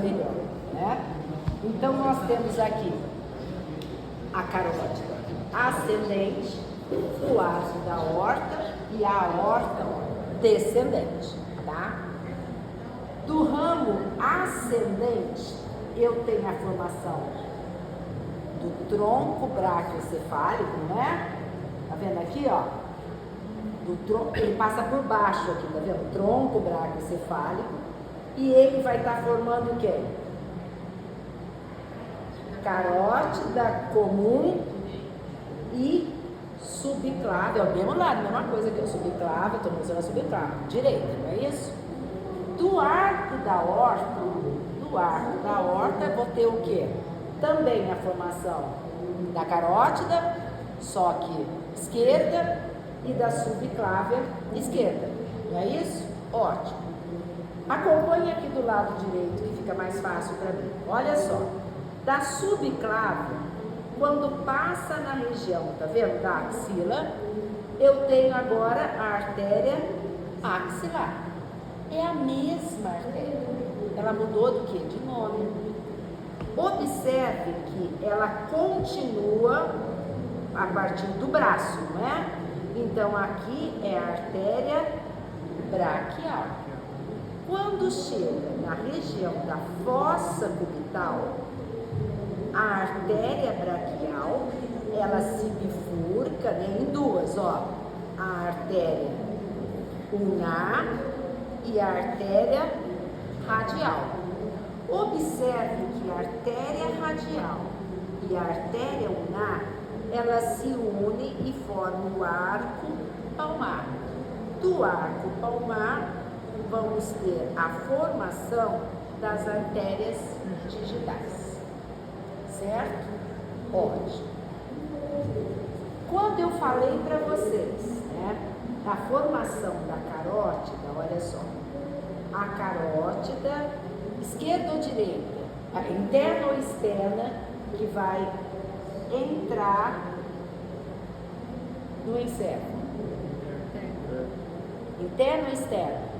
melhor, né? Então, nós temos aqui a carótida ascendente, o arco da aorta e a aorta descendente, tá? Do ramo ascendente, eu tenho a formação do tronco braquiocefálico, né? Tá vendo aqui, ó? Do tronco, ele passa por baixo aqui, tá vendo? Tronco braquiocefálico. E ele vai estar formando o quê? Carótida comum e subclave. É o mesmo lado, a mesma coisa que o subclave, estou usando a subclave, direita, não é isso? Do arco da aorta, eu vou ter o quê? Também a formação da carótida, só que esquerda, e da subclave esquerda, não é isso? Ótimo. Acompanhe aqui do lado direito, que fica mais fácil para mim. Olha só, da subclave, quando passa na região, tá vendo, da axila, eu tenho agora a artéria axilar. É a mesma artéria. Ela mudou do que? De nome. Observe que ela continua a partir do braço, não é? Então, aqui é a artéria braquial. Quando chega na região da fossa cubital, a artéria braquial, ela se bifurca, né, em duas, ó. A artéria ulnar e a artéria radial. Observe que a artéria radial e a artéria ulnar, elas se unem e formam o arco palmar. Do arco palmar, vamos ter a formação das artérias digitais, certo? Ótimo. Quando eu falei para vocês, né, da formação da carótida, olha só, a carótida, esquerda ou direita, a interna ou externa, que vai entrar no encéfalo. Interna ou externa?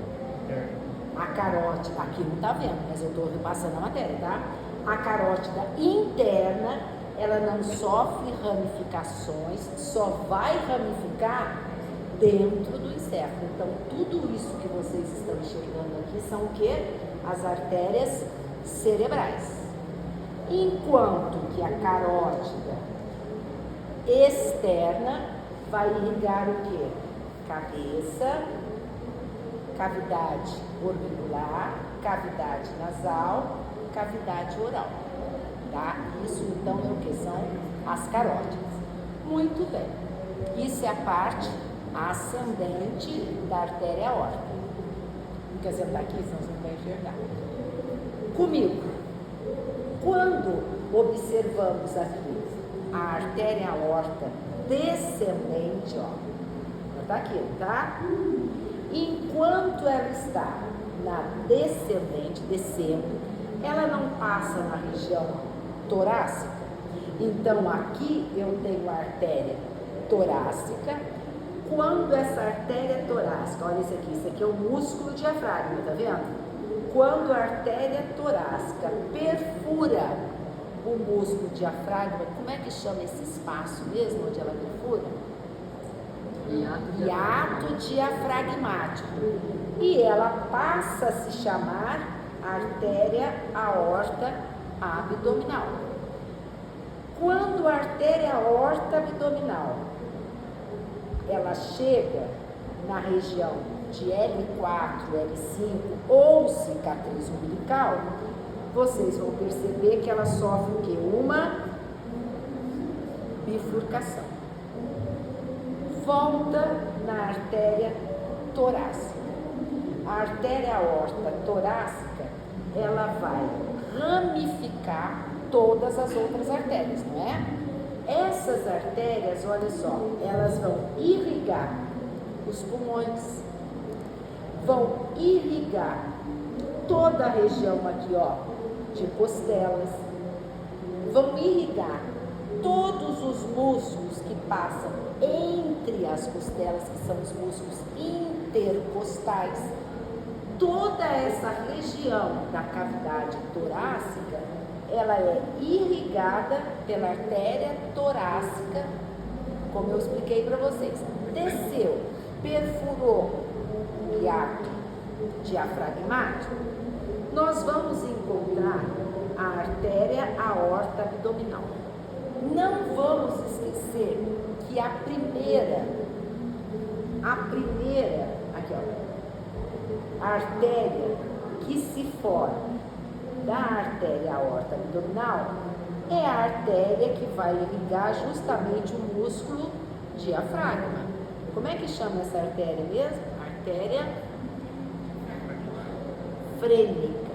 A carótida, aqui não está vendo, mas eu estou repassando a matéria, tá? A carótida interna, ela não sofre ramificações, só vai ramificar dentro do encéfalo. Então, tudo isso que vocês estão enxergando aqui são o quê? As artérias cerebrais. Enquanto que a carótida externa vai irrigar o quê? Cabeça, cavidade orbicular, cavidade nasal, cavidade oral, tá? Isso então é o que? São as carótidas. Muito bem. Isso é a parte ascendente da artéria aórtica. Não quer sentar aqui, senão você não vai enxergar. Comigo, quando observamos aqui a artéria aorta descendente, ó, tá aqui, tá? Enquanto ela está na descendente, descendo, ela não passa na região torácica. Então, aqui eu tenho a artéria torácica. Quando essa artéria torácica, olha isso aqui é o músculo diafragma, tá vendo? Quando a artéria torácica perfura o músculo diafragma, como é que chama esse espaço mesmo, onde ela perfura? Hiato diafragmático. E ela passa a se chamar artéria aorta abdominal. Quando a artéria aorta abdominal ela chega na região de L4, L5 ou cicatriz umbilical, vocês vão perceber que ela sofre o quê? Uma bifurcação. Volta na artéria torácica. A artéria aorta torácica, ela vai ramificar todas as outras artérias, não é? Essas artérias, olha só, elas vão irrigar os pulmões, vão irrigar toda a região aqui, ó, de costelas, vão irrigar todos os músculos que passam entre as costelas, que são os músculos intercostais, toda essa região da cavidade torácica, ela é irrigada pela artéria torácica, como eu expliquei para vocês. Desceu, perfurou o hiato diafragmático, nós vamos encontrar a artéria aorta abdominal. Não vamos esquecer que a primeira, aqui ó, a artéria que se forma da artéria aorta abdominal é a artéria que vai irrigar justamente o músculo diafragma. Como é que chama essa artéria mesmo? Artéria frênica.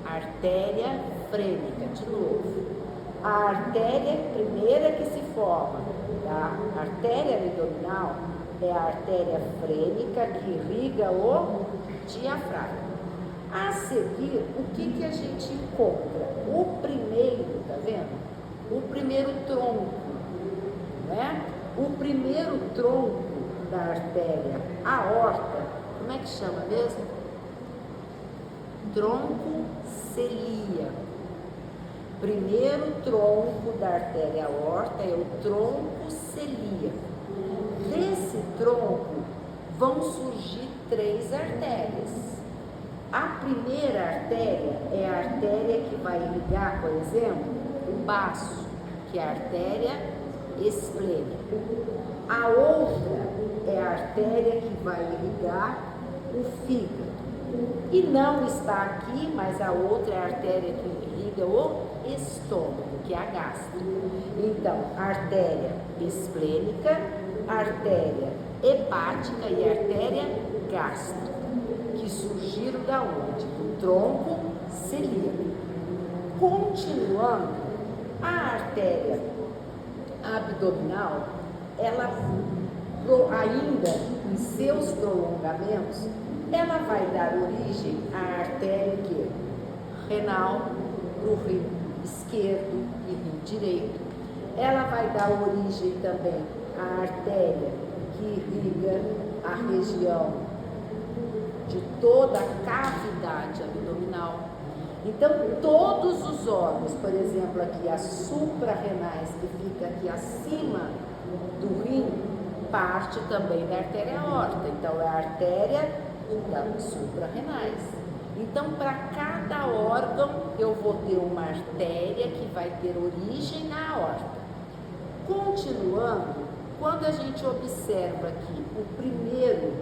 Artéria frênica, de novo. A artéria primeira que se forma da artéria abdominal é a artéria frênica que irriga o diafragma. A seguir, o que a gente encontra? O primeiro, tá vendo? O primeiro tronco, né? O primeiro tronco da artéria aorta, como é que chama mesmo? Tronco celíaco. Primeiro tronco da artéria aorta é o tronco celíaco. Desse tronco vão surgir 3 artérias. A primeira artéria é a artéria que vai irrigar, por exemplo, o baço, que é a artéria esplênica. A outra é a artéria que vai irrigar o fígado. E não está aqui, mas a outra é a artéria que irriga o estômago, que é a gástrica. Então, a artéria esplênica, a artéria hepática e a artéria gástrica, que surgiram da onde? Do tronco celíaco. Continuando, a artéria abdominal, ela ainda em seus prolongamentos, ela vai dar origem à artéria que renal, no rim esquerdo e rim direito. Ela vai dar origem também à artéria que irriga a região de toda a cavidade abdominal. Então, todos os órgãos, por exemplo, aqui as suprarrenais, que fica aqui acima do rim, parte também da artéria aorta. Então, é a artéria das suprarrenais. Então, para cada órgão, eu vou ter uma artéria que vai ter origem na aorta. Continuando, quando a gente observa aqui o primeiro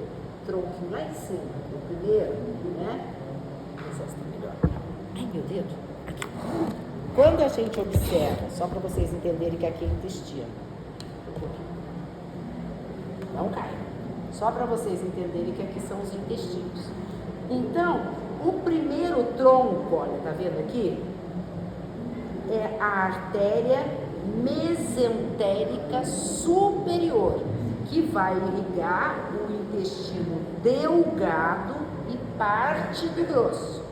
tronquinho lá em cima, o primeiro, né? Esse está melhor. Ai, meu dedo. Aqui. Quando a gente observa, só para vocês entenderem que aqui é intestino. Não cai. Só para vocês entenderem que aqui são os intestinos. Então, o primeiro tronco, olha, tá vendo aqui? É a artéria mesentérica superior, que vai irrigar o intestino delgado e parte do grosso.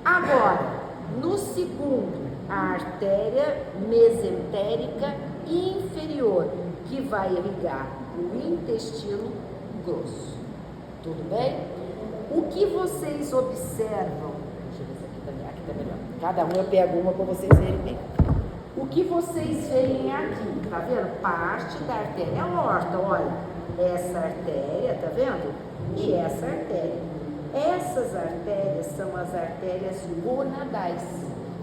Agora, no segundo, a artéria mesentérica inferior, que vai irrigar o intestino grosso. Tudo bem? O que vocês observam? Deixa eu ver se aqui tá melhor. Cada um eu pego uma para vocês verem bem. O que vocês veem aqui, tá vendo? Parte da artéria aorta, olha. Essa artéria, tá vendo? E essa artéria. Essas artérias são as artérias gonadais,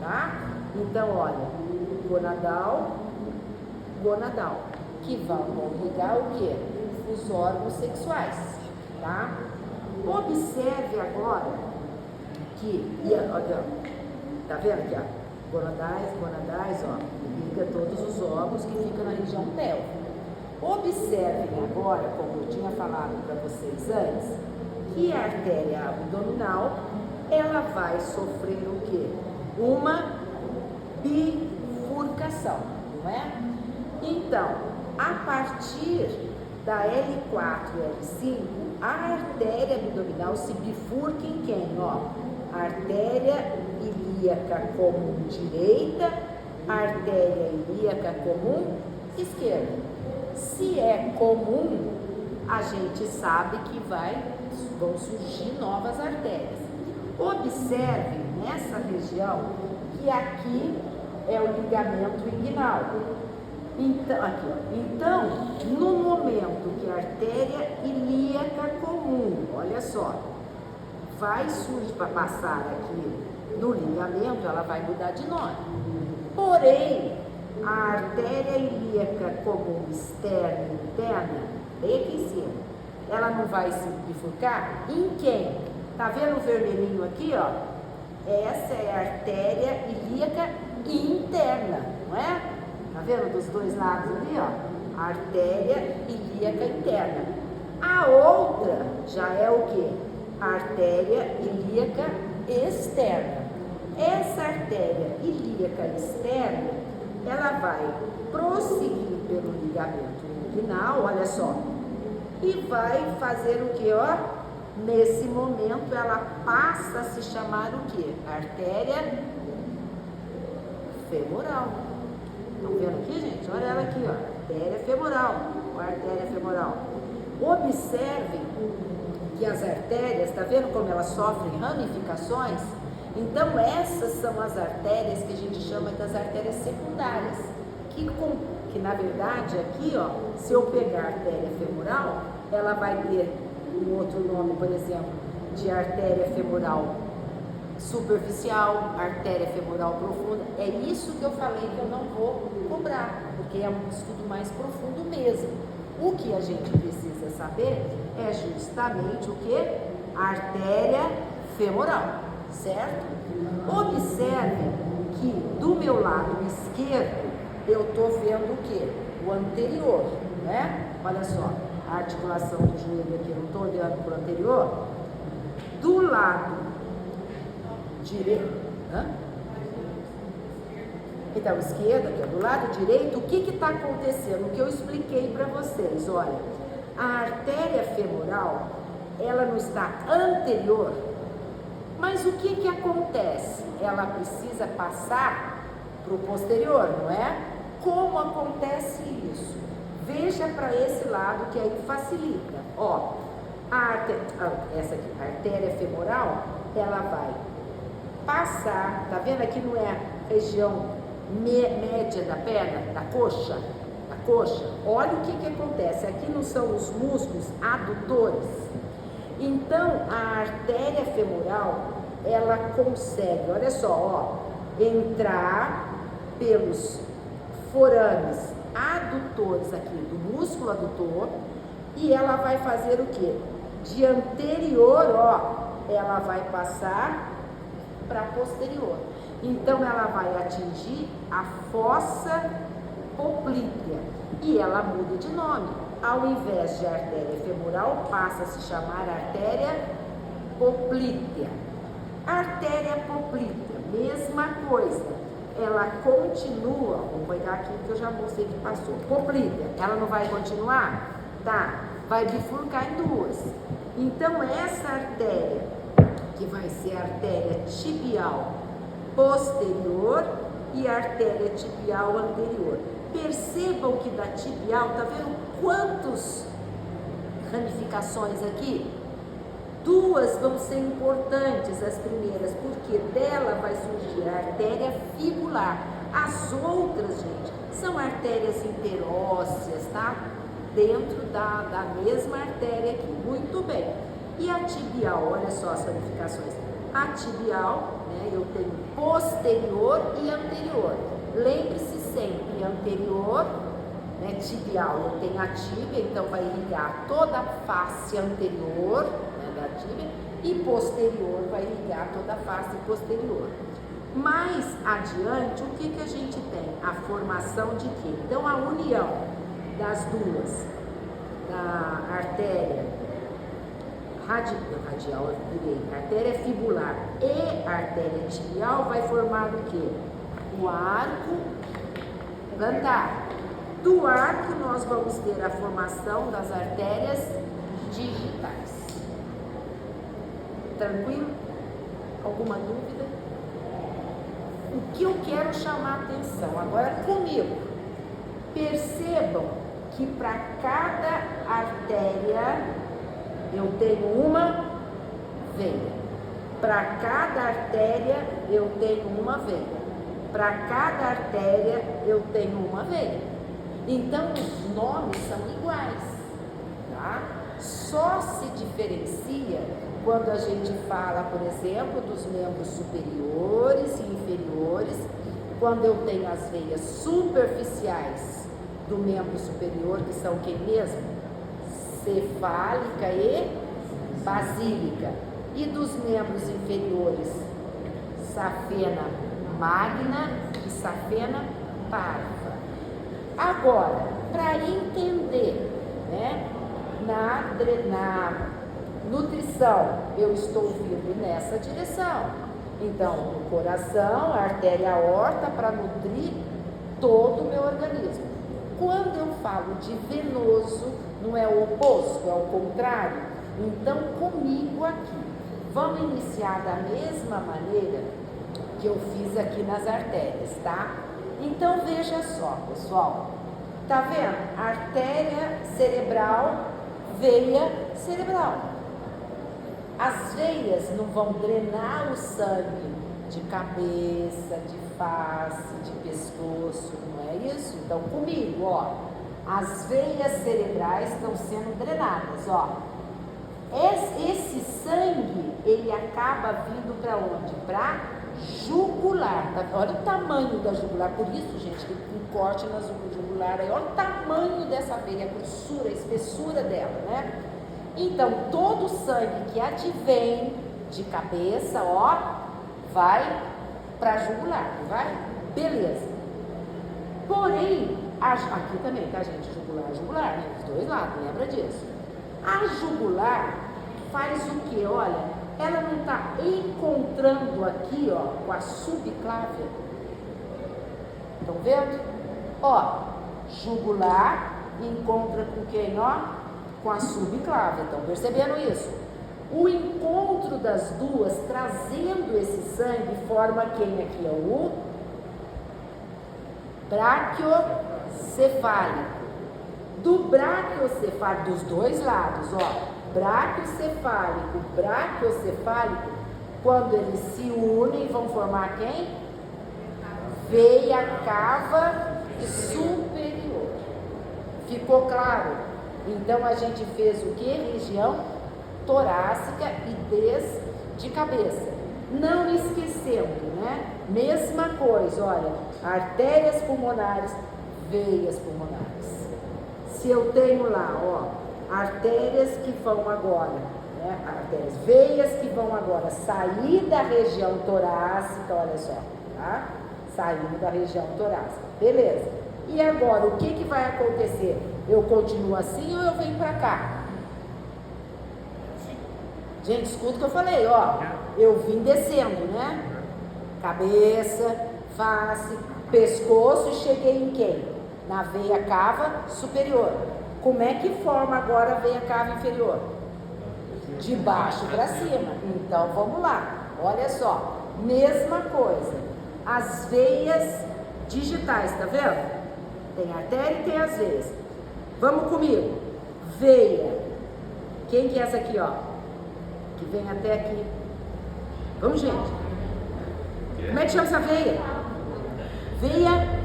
tá? Então, olha, gonadal, que vão irrigar o quê? Os órgãos sexuais, tá? Observe agora que, tá vendo aqui, ó? Gonadais, ó, irriga todos os órgãos que ficam na região pélvica. Observem agora, como eu tinha falado para vocês antes, que a artéria abdominal, ela vai sofrer o quê? Uma bifurcação, não é? Então, a partir da L4 e L5, a artéria abdominal se bifurca em quem? Ó, a artéria ilíaca comum direita, a artéria ilíaca comum esquerda. Se é comum, a gente sabe que vai vão surgir novas artérias. Observe nessa região que aqui é o ligamento inguinal. Então, aqui, ó. Então, no momento que a artéria ilíaca comum, olha só, vai surgir para passar aqui no ligamento, ela vai mudar de nome. Porém, a artéria ilíaca comum externa e interna, bem aqui em cima, ela não vai se bifurcar em quem? Tá vendo o vermelhinho aqui, ó? Essa é a artéria ilíaca interna, não é? Tá vendo dos dois lados ali, ó? A artéria ilíaca interna. A outra já é o quê? A artéria ilíaca externa. Essa artéria ilíaca externa, ela vai prosseguir pelo ligamento inguinal, olha só, e vai fazer o quê, ó? Nesse momento, ela passa a se chamar o quê? Artéria femoral. Estão vendo aqui, gente? Olha ela aqui, ó. Artéria femoral. Ó, a artéria femoral. Observem que as artérias, tá vendo como elas sofrem ramificações? Então, essas são as artérias que a gente chama das artérias secundárias. Que na verdade, aqui, ó, se eu pegar a artéria femoral, ela vai ter um outro nome, por exemplo, de artéria femoral superficial, artéria femoral profunda. É isso que eu falei que eu não vou cobrar, porque é um estudo mais profundo mesmo. O que a gente precisa saber é justamente o que? A artéria femoral, certo? Observe que do meu lado esquerdo eu estou vendo o que? O anterior, né? Olha só, a articulação do joelho aqui, eu não estou olhando para o anterior. Do lado direito, então esquerda, aqui, do lado direito, o que está acontecendo? O que eu expliquei para vocês, olha, a artéria femoral, ela não está anterior, mas o que acontece? Ela precisa passar para o posterior, não é? Como acontece isso? Veja para esse lado que aí facilita. Ó, essa aqui, a artéria femoral, ela vai passar, tá vendo? Aqui não é a região média da perna, da coxa? Olha o que acontece. Aqui não são os músculos adutores. Então, a artéria femoral, ela consegue, olha só, ó, entrar pelos forames adutores aqui do músculo adutor e ela vai fazer o quê? De anterior, ó, ela vai passar para posterior. Então, ela vai atingir a fossa poplítea e ela muda de nome. Ao invés de artéria femoral, passa a se chamar artéria poplítea. Artéria poplítea, mesma coisa. Ela continua, vou pegar aqui que eu já mostrei que passou. Poplítea, ela não vai continuar? Tá, vai bifurcar em duas. Então, essa artéria, que vai ser a artéria tibial posterior e a artéria tibial anterior. Percebam que da tibial, tá vendo quantas ramificações aqui? Duas vão ser importantes, as primeiras, porque dela vai surgir a artéria fibular. As outras, gente, são artérias interósseas, tá? Dentro da mesma artéria aqui. Muito bem. E a tibial, olha só as ramificações. A tibial, né, eu tenho posterior e anterior. Lembre-se sempre, anterior, né, tibial, eu tenho a tíbia, então vai ligar toda a face anterior, né, da tíbia, e posterior vai ligar toda a face posterior. Mais adiante, o que a gente tem? A formação de quê? Então, a união das duas, da artéria radial, artéria fibular e artéria tibial vai formar o quê? O arco plantar. Do arco nós vamos ter a formação das artérias digitais. Tranquilo? Alguma dúvida? O que eu quero chamar a atenção agora comigo? Percebam que para cada artéria eu tenho uma veia. Para cada artéria, eu tenho uma veia. Para cada artéria, eu tenho uma veia. Então, os nomes são iguais, tá? Só se diferencia quando a gente fala, por exemplo, dos membros superiores e inferiores, quando eu tenho as veias superficiais do membro superior, que são quem mesmo? Cefálica e basílica. E dos membros inferiores, safena magna e safena parva. Agora, para entender, né, na nutrição, eu estou vindo nessa direção. Então, o coração, a artéria aorta, para nutrir todo o meu organismo. Quando eu falo de venoso, não é o oposto, é o contrário. Então, comigo aqui, vamos iniciar da mesma maneira que eu fiz aqui nas artérias, tá? Então, veja só, pessoal. Tá vendo? Artéria cerebral, veia cerebral. As veias não vão drenar o sangue de cabeça, de face, de pescoço, não é isso? Então, comigo, ó, as veias cerebrais estão sendo drenadas, ó. Esse sangue, ele acaba vindo para onde? Para jugular. Tá? Olha o tamanho da jugular, por isso, gente, que um corte na jugular aí, olha o tamanho dessa veia, a grossura, a espessura dela, né? Então, todo o sangue que advém de cabeça, ó, vai para jugular, não vai? Beleza. Porém, aqui também, tá, gente? Jugular, né? Os dois lados, lembra disso? A jugular faz o quê? Olha, ela não está encontrando aqui, ó, com a subclávia. Estão vendo? Ó, jugular encontra com quem, ó? Com a subclávia. Estão percebendo isso? O encontro das duas, trazendo esse sangue, forma quem aqui? É o braquiocefálico. Do braquiocefálico, dos dois lados, ó, braquiocefálico, braquiocefálico, quando eles se unem, vão formar quem? Veia cava superior. Ficou claro? Então, a gente fez o que? Região torácica e de cabeça. Não esquecendo, né? Mesma coisa, olha, artérias pulmonares, veias pulmonares. Se eu tenho lá, ó, artérias que vão agora, né? Artérias, veias que vão agora sair da região torácica, olha só, tá? Saindo da região torácica, beleza. E agora, o que vai acontecer? Eu continuo assim ou eu venho para cá? Gente, escuta o que eu falei, ó. Eu vim descendo, né? Cabeça, face, pescoço e cheguei em quem? Na veia cava superior. Como é que forma agora a veia cava inferior? De baixo para cima. Então, vamos lá. Olha só. Mesma coisa. As veias digitais, tá vendo? Tem artéria e tem as veias. Vamos comigo. Veia. Quem que é essa aqui, ó? Que vem até aqui. Vamos, gente. Como é que chama essa veia? Veia.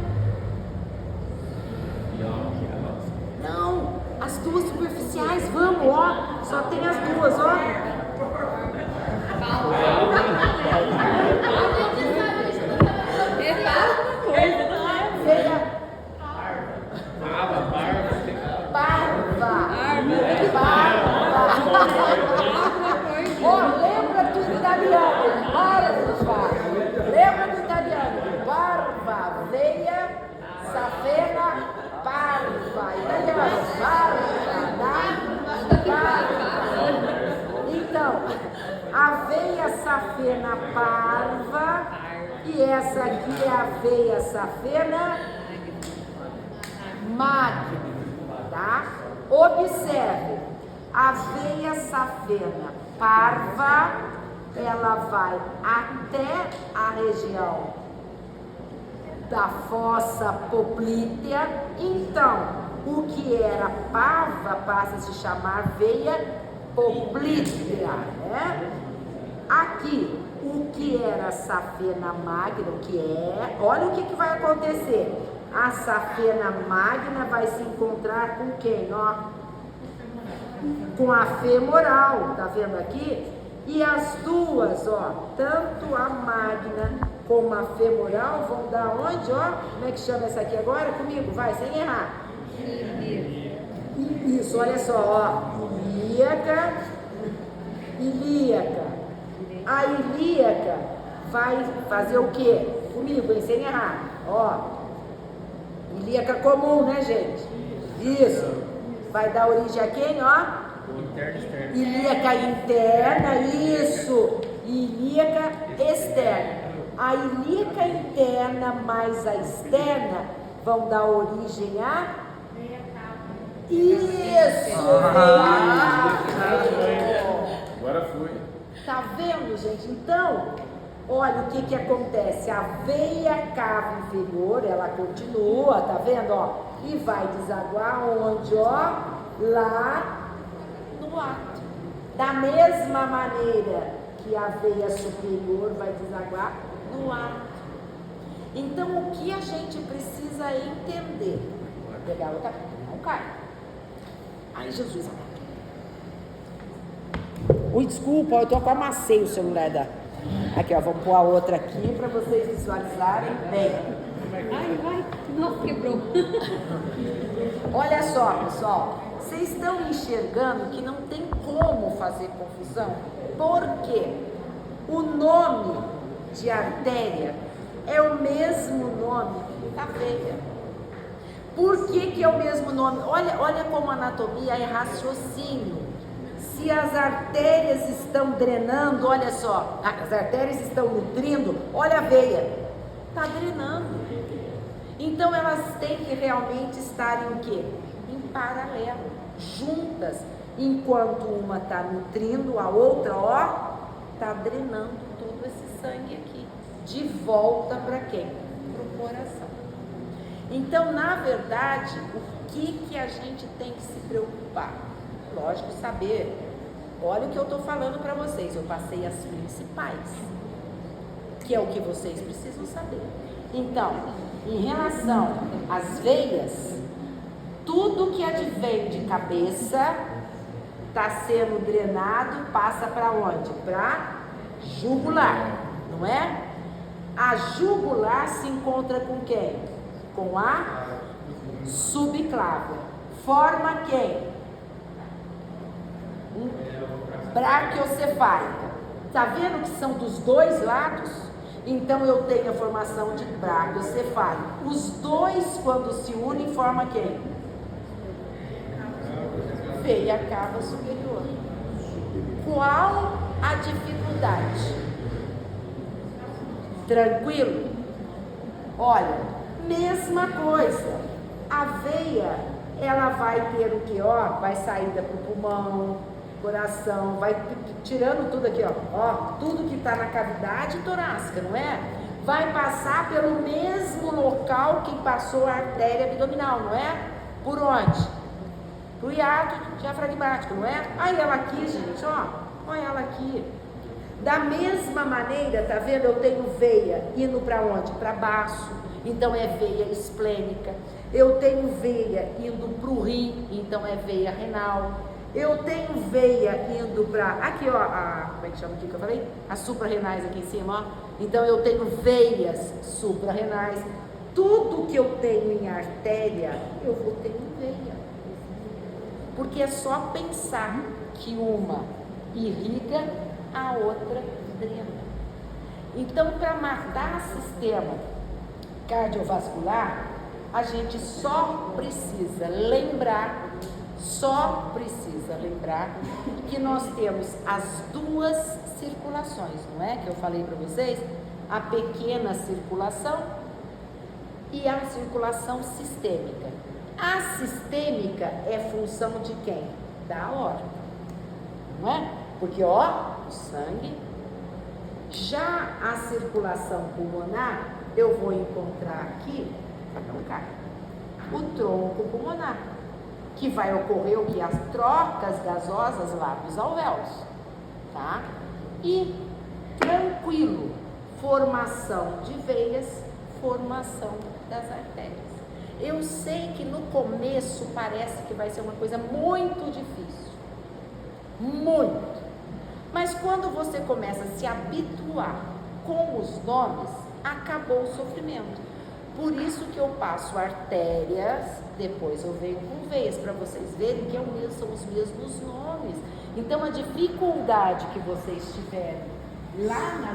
Não, as duas superficiais, vamos, ó. Só tem as duas, ó. Veia. Ó, lembra do italiano? Lembra do italiano? Barba, veia, safena, parva. Italiano, barba. Então, a veia safena parva, e essa aqui é a veia safena magna, tá? Observe, a veia safena parva, ela vai até a região da fossa poplítea. Então, o que era parva passa a se chamar veia poplítea, né? Aqui, o que era safena magna, o que é, olha o que vai acontecer. A safena magna vai se encontrar com quem, ó? Com a femoral, tá vendo aqui? E as duas, ó, tanto a magna como a femoral vão dar onde, ó? Como é que chama essa aqui agora? Comigo, vai, sem errar. Isso, olha só, ó. Ilíaca. A ilíaca vai fazer o quê? Comigo, hein? Sem errar. Ó. Ilíaca comum, né, gente? Isso. Vai dar origem a quem, ó? Ilíaca interna, isso. Ilíaca externa. A ilíaca interna mais a externa vão dar origem a... Isso! Agora foi. Tá vendo, gente? Então, olha o que acontece. A veia cava inferior, ela continua, tá vendo, ó? E vai desaguar onde, ó? Lá no ato. Da mesma maneira que a veia superior vai desaguar no ato. Então, o que a gente precisa entender? Vou pegar outra, não cai. Ai, Jesus. Ui, desculpa, eu tô com amassei o celular da... Aqui, ó, vamos pôr a outra aqui para vocês visualizarem bem. Ai, nossa, quebrou. Olha só, pessoal, vocês estão enxergando que não tem como fazer confusão? Porque o nome de artéria é o mesmo nome da veia. Por que é o mesmo nome? Olha como a anatomia é raciocínio. Se as artérias estão drenando, olha só, as artérias estão nutrindo, olha a veia, está drenando. Então elas têm que realmente estar em quê? Em paralelo, juntas. Enquanto uma está nutrindo, a outra, ó, está drenando todo esse sangue aqui. De volta para quem? Para o coração. Então, na verdade, o que a gente tem que se preocupar? Lógico, saber. Olha o que eu estou falando para vocês. Eu passei as principais, que é o que vocês precisam saber. Então, em relação às veias, tudo que advém de cabeça está sendo drenado, passa para onde? Para jugular, não é? A jugular se encontra com quem? Com a subclávia. Forma quem? Braquiocefálica. Tá vendo que são dos dois lados? Então eu tenho a formação de braquiocefálico. Os dois, quando se unem, formam quem? Veia cava superior. Qual a dificuldade? Tranquilo? Olha, mesma coisa. A veia, ela vai ter o que? Ó, vai saída para o pulmão, coração, vai tirando tudo aqui, ó, tudo que está na cavidade torácica, não é? Vai passar pelo mesmo local que passou a artéria abdominal, não é? Por onde? Pro hiato diafragmático, não é? Aí ela aqui, gente, ó, olha ela aqui. Da mesma maneira, tá vendo? Eu tenho veia indo para onde? Para baixo, então é veia esplênica. Eu tenho veia indo para o rim, então é veia renal. Eu tenho veia indo para, aqui ó, como é que chama aqui que eu falei? As suprarrenais aqui em cima, ó. Então eu tenho veias suprarrenais. Tudo que eu tenho em artéria, eu vou ter em veia. Porque é só pensar que uma irriga, a outra drena. Então, para matar sistema cardiovascular, a gente só precisa lembrar que nós temos as duas circulações, não é? Que eu falei para vocês, a pequena circulação e a circulação sistêmica. A sistêmica é função de quem? Da aorta, não é? Porque, ó, o sangue. Já a circulação pulmonar, eu vou encontrar aqui, o tronco pulmonar, que vai ocorrer o que? As trocas gasosas lábios alvéolos, tá? E tranquilo, formação de veias, formação das artérias. Eu sei que no começo parece que vai ser uma coisa muito difícil, muito, mas quando você começa a se habituar com os nomes, acabou o sofrimento. Por isso que eu passo artérias, depois eu venho com veias, para vocês verem que são os mesmos nomes. Então a dificuldade que vocês tiverem lá na